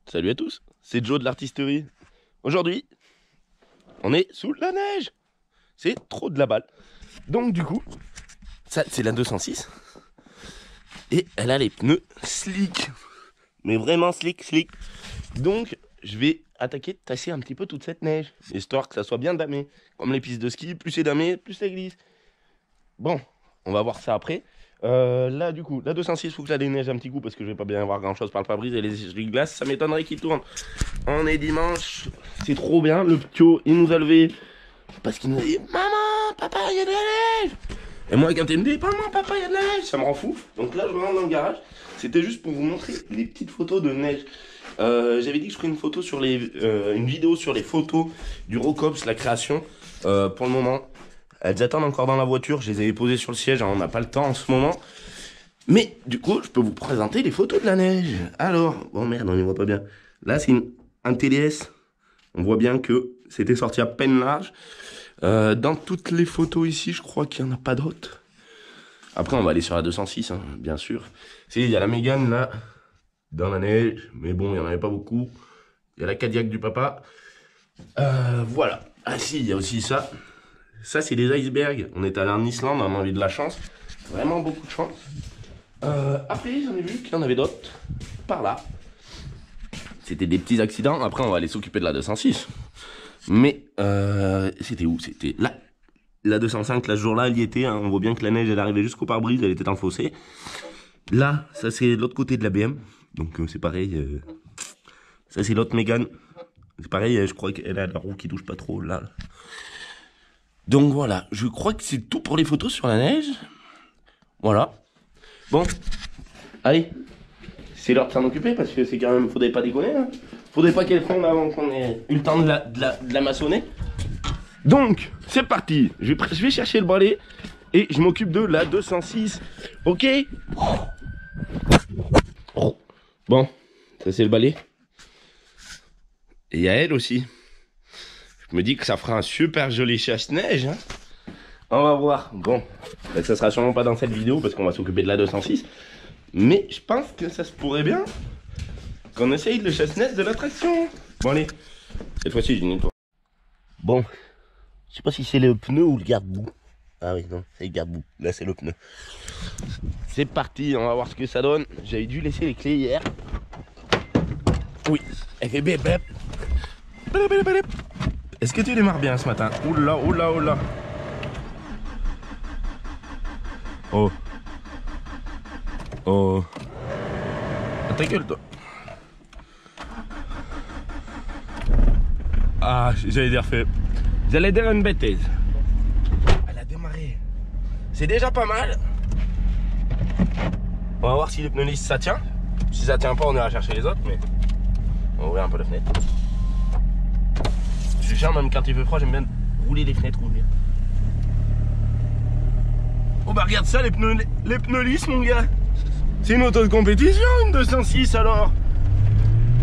Salut à tous, c'est Joe de l'artisterie. Aujourd'hui, on est sous la neige. C'est trop de la balle. Donc du coup, ça c'est la 206. Et elle a les pneus slick. Mais vraiment slick. Donc je vais attaquer de tasser un petit peu toute cette neige. Histoire que ça soit bien damé. Comme les pistes de ski, plus c'est damé, plus ça glisse. Bon, on va voir ça après. Là du coup, la 206, faut que ça déneige un petit coup parce que je vais pas bien voir grand chose par le pare-brise et les essuie-glaces, ça m'étonnerait qu'ils tournent. On est dimanche, c'est trop bien. Le ptio, il nous a levé parce qu'il nous a dit maman, papa, il y a de la neige. Et moi quand il me dit maman, papa, il y a de la neige, ça me rend fou. Donc là je rentre dans le garage. C'était juste pour vous montrer les petites photos de neige. J'avais dit que je ferais une photo sur une vidéo sur les photos du Rocops, la création. Pour le moment, elles attendent encore dans la voiture, je les avais posées sur le siège, hein, on n'a pas le temps en ce moment. Mais du coup, je peux vous présenter les photos de la neige. Alors, bon merde, on n'y voit pas bien. Là, c'est un TDS. On voit bien que c'était sorti à peine large. Dans toutes les photos ici, je crois qu'il n'y en a pas d'autres. Après, on va aller sur la 206, hein, bien sûr. Il y a la Mégane là, dans la neige, mais bon, il n'y en avait pas beaucoup. Il y a la Cadillac du papa. Voilà. Ah si, il y a aussi ça. Ça, c'est des icebergs. On est allé en Islande, on a eu de la chance. Vraiment beaucoup de chance. Après, j'en ai vu qu'il y en avait d'autres. Par là. C'était des petits accidents. Après, on va aller s'occuper de la 206. Mais, c'était où? C'était là. La 205, là, ce jour-là, elle y était. Hein. On voit bien que la neige, elle arrivait jusqu'au pare-brise. Elle était dans le fossé. Là, ça, c'est l'autre côté de la BM. Donc, c'est pareil. Ça, c'est l'autre Mégane. C'est pareil, je crois qu'elle a la roue qui touche pas trop, là. Donc voilà, je crois que c'est tout pour les photos sur la neige. Voilà. Bon, allez, c'est l'heure de s'en occuper parce que c'est quand même, faudrait pas déconner. Hein. Faudrait pas qu'elle fonde avant qu'on ait eu le temps de la maçonner. Donc, c'est parti. Je vais chercher le balai et je m'occupe de la 206. Ok. Bon, ça c'est le balai. Et il y a elle aussi. Je me dis que ça fera un super joli chasse-neige. Hein. On va voir. Bon, ben, ça sera sûrement pas dans cette vidéo parce qu'on va s'occuper de la 206. Mais je pense que ça se pourrait bien qu'on essaye le chasse-neige de l'attraction. Bon allez, cette fois-ci j'ai une tour. Bon, je sais pas si c'est le pneu ou le garde-boue. Ah oui, non, c'est le garde-boue. Là c'est le pneu. C'est parti, on va voir ce que ça donne. J'avais dû laisser les clés hier. Oui, elle fait bip bip. Est-ce que tu démarres bien ce matin? Oula, oula, oula. Oh. Oh. Ta gueule, toi. Ah, j'allais dire fait. J'allais dire une bêtise. Elle a démarré. C'est déjà pas mal. On va voir si les pneus lisses ça tient. Si ça tient pas, on ira chercher les autres, mais on va ouvrir un peu la fenêtre. Je suis chiant, même quand il fait froid, j'aime bien rouler les fenêtres ouvertes. Oh bah regarde ça, les pneus lisses mon gars. C'est une auto de compétition, une 206 alors.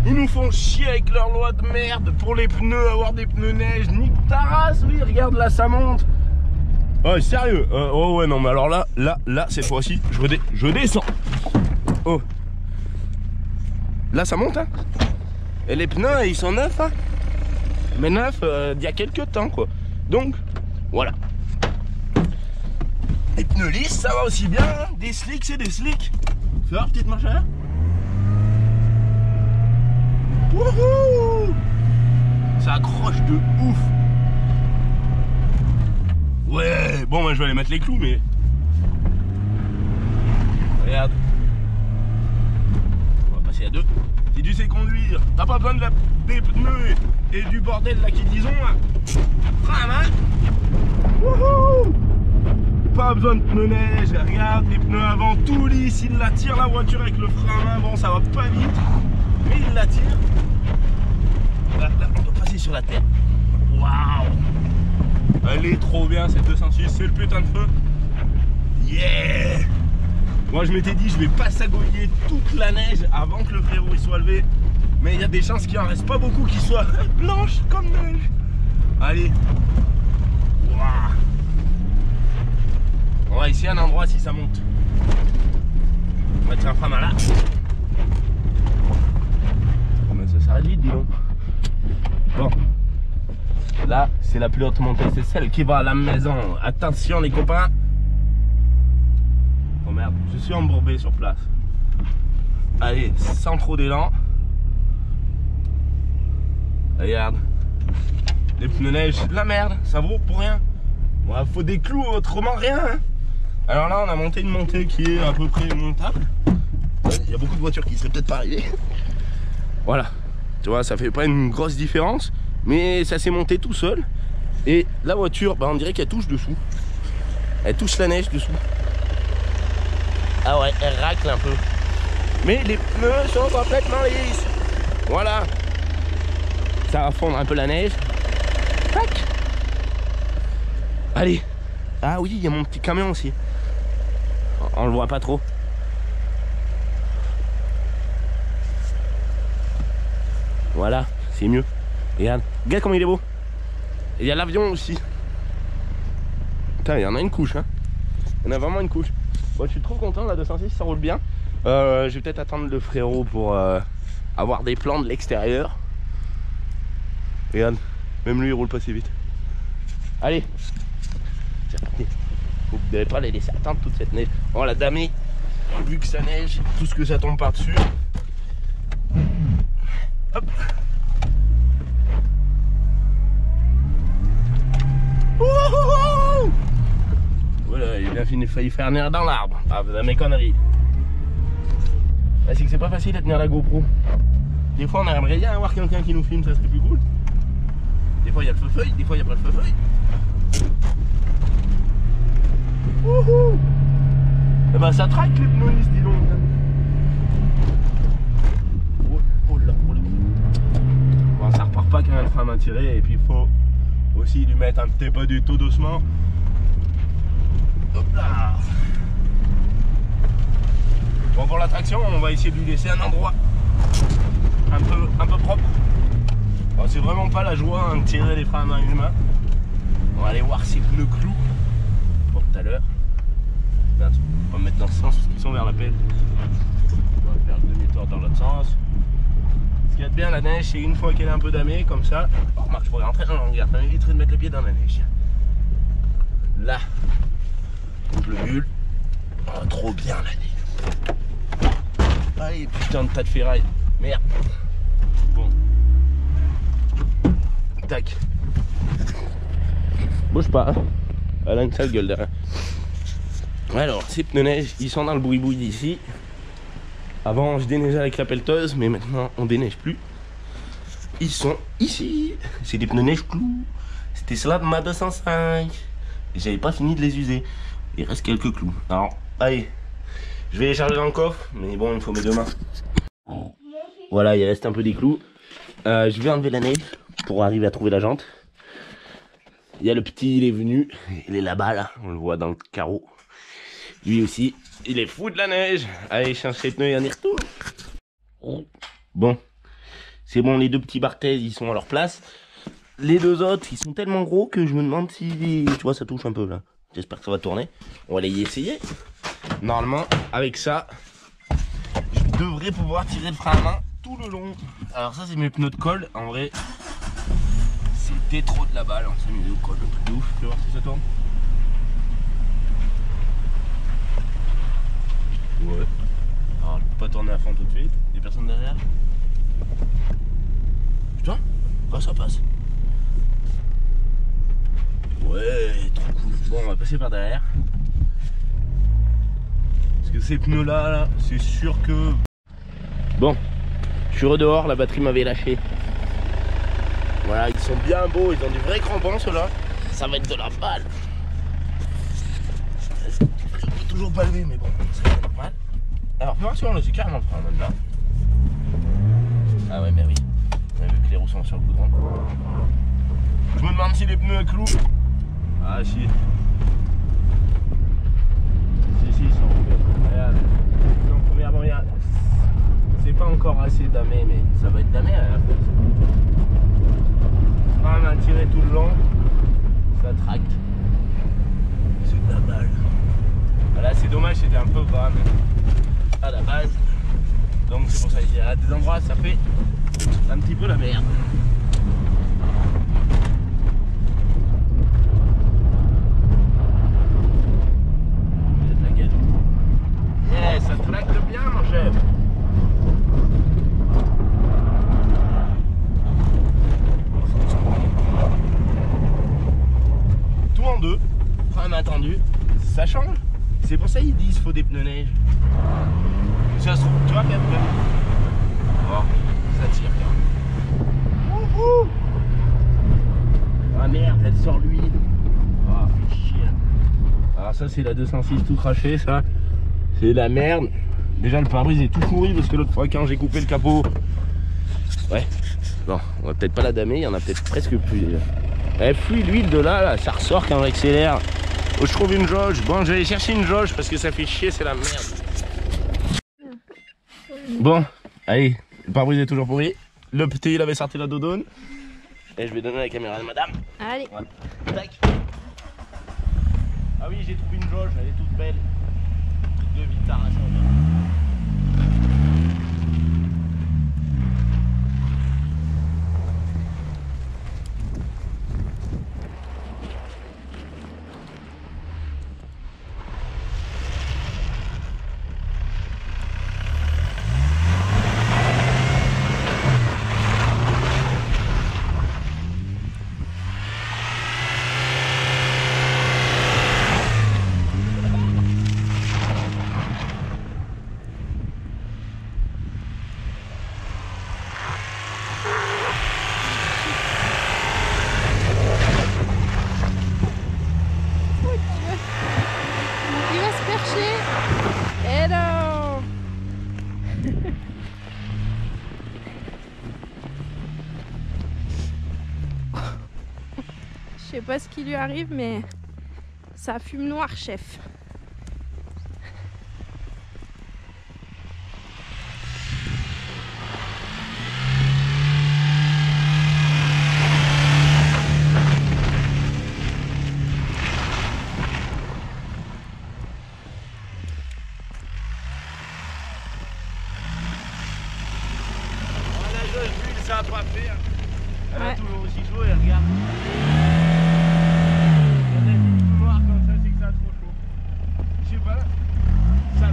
Ils nous font chier avec leur loi de merde pour les pneus, avoir des pneus neige. Nique ta race, oui, regarde là, ça monte. Oh sérieux, oh ouais non mais alors là, cette fois-ci, je descends. Oh. Là ça monte hein. Et les pneus, ils sont neufs hein. Mais neuf d'il y a quelques temps quoi. Donc voilà. Les pneus lisses ça va aussi bien hein. Des slicks c'est des slicks. Fais voir petite marche. Wouhou. Ça accroche de ouf. Ouais. Bon moi je vais aller mettre les clous mais regarde. On va passer à deux. Si tu sais conduire, t'as pas besoin des pneus et du bordel là qu'ils disent hein. Frein à main. Wouhou. Pas besoin de pneus neige, regarde les pneus avant tout lisse, il l'attire la voiture avec le frein à main, bon ça va pas vite, mais il l'attire. Là on doit passer sur la terre. Waouh. Elle est trop bien cette 206, c'est le putain de feu. Yeah! Moi je m'étais dit je vais pas sagoyer toute la neige avant que le frérot il soit levé. Mais il y a des chances qu'il en reste pas beaucoup qui soient blanches comme neige. Allez. Ouah. On va essayer un endroit si ça monte. On va tirer un frein là. Oh, mais ça s'arrête vite, dis donc. Bon. Là, c'est la plus haute montée, c'est celle qui va à la maison. Attention les copains. Oh merde, je suis embourbé sur place. Allez, sans trop d'élan. Regarde. Les pneus neige, la merde, ça vaut pour rien. Bon, faut des clous, autrement rien. Hein. Alors là, on a monté une montée qui est à peu près montable. Il y a beaucoup de voitures qui seraient peut-être pas arrivées. Voilà. Tu vois, ça fait pas une grosse différence. Mais ça s'est monté tout seul. Et la voiture, bah, on dirait qu'elle touche dessous. Elle touche la neige dessous. Ah ouais, elle racle un peu. Mais les pneus sont complètement lisses. Voilà. Ça va fondre un peu la neige. Tac. Allez. Ah oui, il y a mon petit camion aussi. On le voit pas trop. Voilà, c'est mieux. Regarde, regarde comme il est beau. Et il y a l'avion aussi. Putain, il y en a une couche, hein. Il y en a vraiment une couche. Bon, je suis trop content, la 206, ça roule bien. Je vais peut-être attendre le frérot pour avoir des plans de l'extérieur. Regarde, même lui il roule pas si vite. Allez, c'est parti. Vous ne devez pas les laisser attendre toute cette neige. Oh la damée, vu que ça neige, tout ce que ça tombe par dessus. Hop. Voilà, il a failli faire venir dans l'arbre. Ah, vous avez mes conneries. Ah, c'est que c'est pas facile de tenir la GoPro. Des fois on aimerait bien avoir quelqu'un qui nous filme, ça serait plus cool. Des fois il y a le feu-feuille, des fois il n'y a pas le feu-feuille. Wouhou! Eh ben ça traque les pneus, dis donc. Oh là, oh là. Bon, ça repart pas quand il y a le frein à main tiré, et puis il faut aussi lui mettre un petit peu du tout doucement. Hop là. Bon, pour la traction, on va essayer de lui laisser un endroit un peu propre. Bon, c'est vraiment pas la joie hein, de tirer les freins à main humain. On va aller voir ses pneus clous pour tout à l'heure. On va me mettre dans ce sens parce qu'ils sont vers la pelle. On va faire le demi-tour dans l'autre sens. Ce qu'il y a de bien la neige, c'est une fois qu'elle est un peu damée comme ça. Oh, remarque, je pourrais rentrer dans l'hangar, ça m'éviterait de mettre le pied dans la neige. Là, le bulle. Oh, trop bien la neige. Allez, putain de tas de ferraille. Merde. Bon. Tac. Bouge pas. Elle a une sale gueule derrière. Alors, ces pneus neige, ils sont dans le boui-boui d'ici. Avant, je déneigeais avec la pelleteuse, mais maintenant, on déneige plus. Ils sont ici. C'est des pneus neige clous. C'était cela de ma 205. J'avais pas fini de les user. Il reste quelques clous. Alors, allez. Je vais les charger dans le coffre, mais bon, il faut mes deux mains. Voilà, il reste un peu des clous. Je vais enlever la neige pour arriver à trouver la jante. Il y a le petit, il est venu. Il est là-bas, là. On le voit dans le carreau. Lui aussi, il est fou de la neige. Allez, change ses pneus et on y retourne. Bon, c'est bon, les deux petits Barthez, ils sont à leur place. Les deux autres, ils sont tellement gros que je me demande si... Tu vois, ça touche un peu, là. J'espère que ça va tourner. On va aller y essayer. Normalement, avec ça, je devrais pouvoir tirer le frein à main tout le long. Alors ça, c'est mes pneus de colle. En vrai, c'était trop de la balle. On s'est mis au colle, le truc de ouf. Tu vas voir si ça tourne. Ouais. Alors, je peux pas tourner à fond tout de suite. Il y a personne derrière. Putain, bah ça passe. Ouais, trop cool. Bon, on va passer par derrière. Parce que ces pneus là, c'est sûr que... Bon, je suis dehors, la batterie m'avait lâché. Voilà, ils sont bien beaux, ils ont du vrai crampons ceux-là. Ça va être de la balle. Je peux toujours pas lever, mais bon, c'est normal. Alors, fais voir si on le suit carrément le frein maintenant. Ah ouais, mais oui. On a vu que les roues sont sur le goudron. Je me demande si les pneus clouent. Ah si. bon, c'est pas encore assez damé, mais ça va être damé à la fin. On a tiré tout le long, ça tracte. C'est de la balle. Voilà, c'est dommage, c'était un peu bas, mais à la base. Donc c'est pour ça qu'il y a des endroits, ça fait un petit peu la merde. Yes, ça tracte bien, mon chef. Tout en deux, frame attendu, ça change. C'est pour ça qu'ils disent qu'il faut des pneus neige. Ça se trouve, tu vois, qu'après. Oh, ça tire quand même. Wouhou! Ah merde, elle sort l'huile. Ah, fait chier. Alors ça, c'est la 206 tout craché, ça. C'est la merde. Déjà, le pare-brise est tout pourri parce que l'autre fois, quand j'ai coupé le capot. Ouais. Bon, on va peut-être pas la damer, il y en a peut-être presque plus déjà. Elle fuit l'huile de là, ça ressort quand on accélère. Oh, je trouve une jauge. Bon, je vais aller chercher une jauge parce que ça fait chier, c'est la merde. Bon, allez, le pare-brise est toujours pourri. Le petit, il avait sorti la doudoune. Et je vais donner la caméra de madame. Allez. Voilà. Tac. Ah oui, j'ai trouvé une jauge, elle est toute belle. Toute de Vitara, ça va. Il va se percher. Hello. Je sais pas ce qui lui arrive, mais ça fume noir, chef. Ça a pas fait. Elle a Ouais. toujours aussi chaud et regarde. Elle est tout noir comme ça, c'est que ça a trop chaud. Je sais pas, ça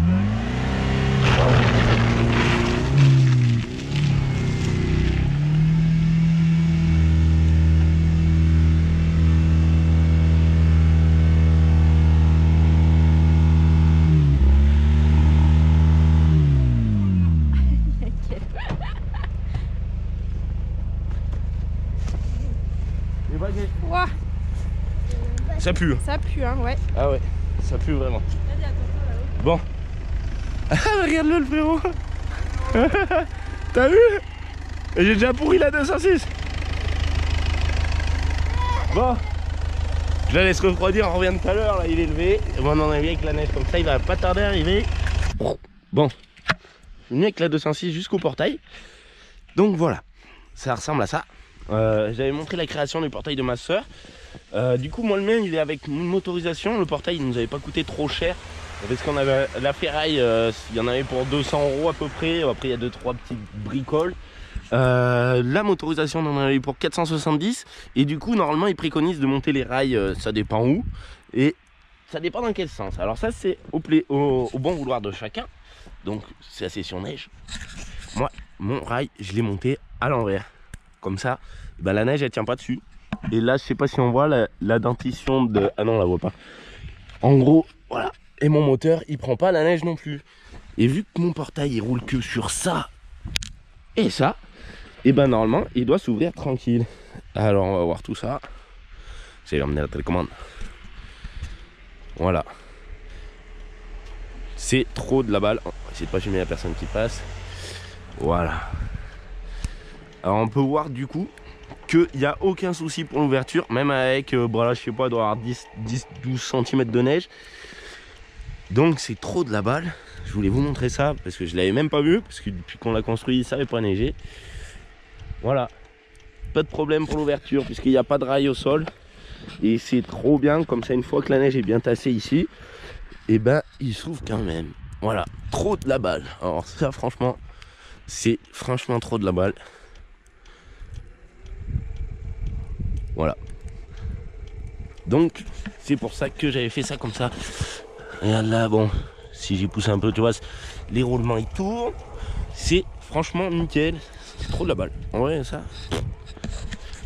Ouah, Ça pue. ça pue, hein, ouais. Ah ouais, ça pue vraiment. Bon. Ah, regarde-le le frérot. T'as vu? J'ai déjà pourri la 206. Bon. Je la laisse refroidir, on revient tout à l'heure, là il est levé. Bon, on en est bien avec la neige comme ça, il va pas tarder à arriver. Bon. Je suis venu avec la 206 jusqu'au portail. Donc voilà, ça ressemble à ça. J'avais montré la création du portail de ma soeur. Du coup, moi le mien il est avec une motorisation. Le portail il nous avait pas coûté trop cher parce qu'on avait la ferraille, il y en avait pour 200 € à peu près. Après il y a 2-3 petites bricoles. La motorisation on en avait pour 470 et du coup normalement ils préconisent de monter les rails, ça dépend où et ça dépend dans quel sens. Alors ça c'est au bon vouloir de chacun, donc c'est assez sur neige. Moi mon rail je l'ai monté à l'envers, comme ça ben, la neige elle tient pas dessus. Et là je sais pas si on voit la dentition de... Ah non on la voit pas. En gros voilà, et mon moteur il prend pas la neige non plus. Et vu que mon portail il roule que sur ça et ça, et ben normalement il doit s'ouvrir tranquille. Alors on va voir tout ça. J'ai emmené la télécommande. Voilà. C'est trop de la balle. On va essayer de pas filmer la personne qui passe. Voilà. Alors on peut voir du coup qu'il n'y a aucun souci pour l'ouverture. Même avec, voilà, je sais pas, il doit y avoir 10-12 cm de neige. Donc c'est trop de la balle. Je voulais vous montrer ça parce que je l'avais même pas vu, parce que depuis qu'on l'a construit ça n'avait pas neigé. Voilà, pas de problème pour l'ouverture puisqu'il n'y a pas de rail au sol. Et c'est trop bien, comme ça une fois que la neige est bien tassée ici, et ben il s'ouvre quand même. Voilà, trop de la balle. Alors ça franchement, c'est franchement trop de la balle. Voilà. Donc c'est pour ça que j'avais fait ça comme ça. Regarde là, bon, si j'y pousse un peu, tu vois, les roulements ils tournent. C'est franchement nickel. C'est trop de la balle. En vrai ça.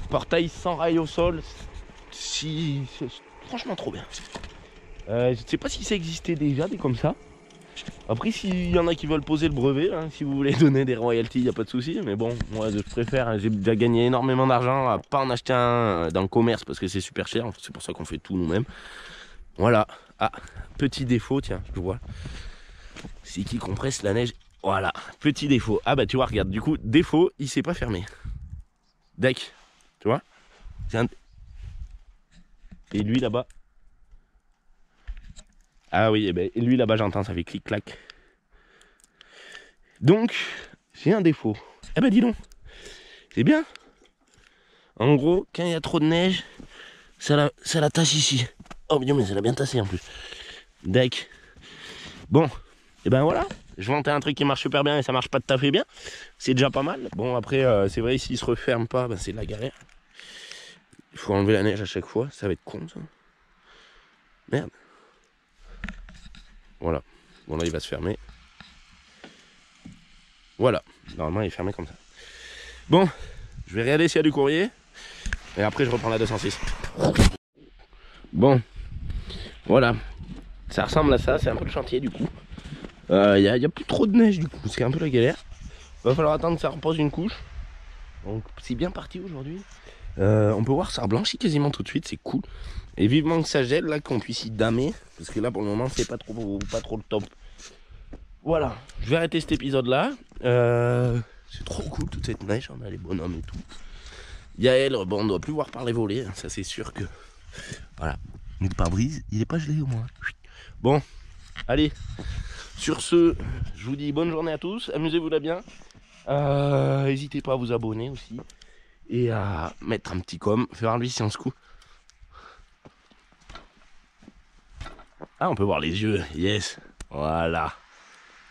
Portail sans rail au sol. Si, c'est franchement trop bien. Je ne sais pas si ça existait déjà des comme ça. Après s'il y en a qui veulent poser le brevet, hein, si vous voulez donner des royalties, il n'y a pas de souci. Mais bon, moi je préfère, hein, j'ai déjà gagné énormément d'argent à pas en acheter un dans le commerce parce que c'est super cher. C'est pour ça qu'on fait tout nous-mêmes. Voilà. Ah, petit défaut, tiens, je vois. C'est qui compresse la neige. Voilà, petit défaut. Ah bah tu vois, regarde, du coup, défaut, il s'est pas fermé. Deck, tu vois. Et lui là-bas. Ah oui, et ben lui là-bas j'entends, ça fait clic-clac. Donc, j'ai un défaut. Eh ben dis donc, c'est bien. En gros, quand il y a trop de neige, ça la tasse ici. Oh mais ça l'a bien tassé en plus. Deck. Bon, et ben voilà. Je vantais un truc qui marche super bien et ça marche pas tout à fait bien. C'est déjà pas mal. Bon après, c'est vrai, s'il se referme pas, ben, c'est de la galère. Il faut enlever la neige à chaque fois, ça va être con ça. Merde. Voilà. Bon là il va se fermer. Voilà. Normalement il est fermé comme ça. Bon, je vais regarder s'il y a du courrier. Et après je reprends la 206. Bon. Voilà. Ça ressemble à ça, c'est un peu le chantier du coup. Il y a plus trop de neige du coup, c'est un peu la galère. Va falloir attendre que ça repose une couche. Donc c'est bien parti aujourd'hui. On peut voir ça reblanchit quasiment tout de suite, c'est cool. Et vivement que ça gèle là, qu'on puisse y damer. Parce que là pour le moment c'est pas trop le top. Voilà, je vais arrêter cet épisode là. C'est trop cool toute cette neige, on a les bonhommes et tout. Yael, bon on doit plus voir par les volets, ça c'est sûr que. Voilà. Mais le pare-brise, il est pas gelé au moins. Bon, allez. Sur ce, je vous dis bonne journée à tous, amusez-vous là bien. N'hésitez pas à vous abonner aussi. Et à mettre un petit com, faire lui si on se coupe. Ah, on peut voir les yeux, yes. Voilà.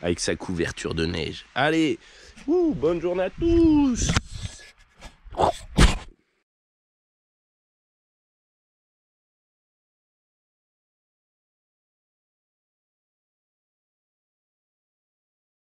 Avec sa couverture de neige. Allez, bonne journée à tous.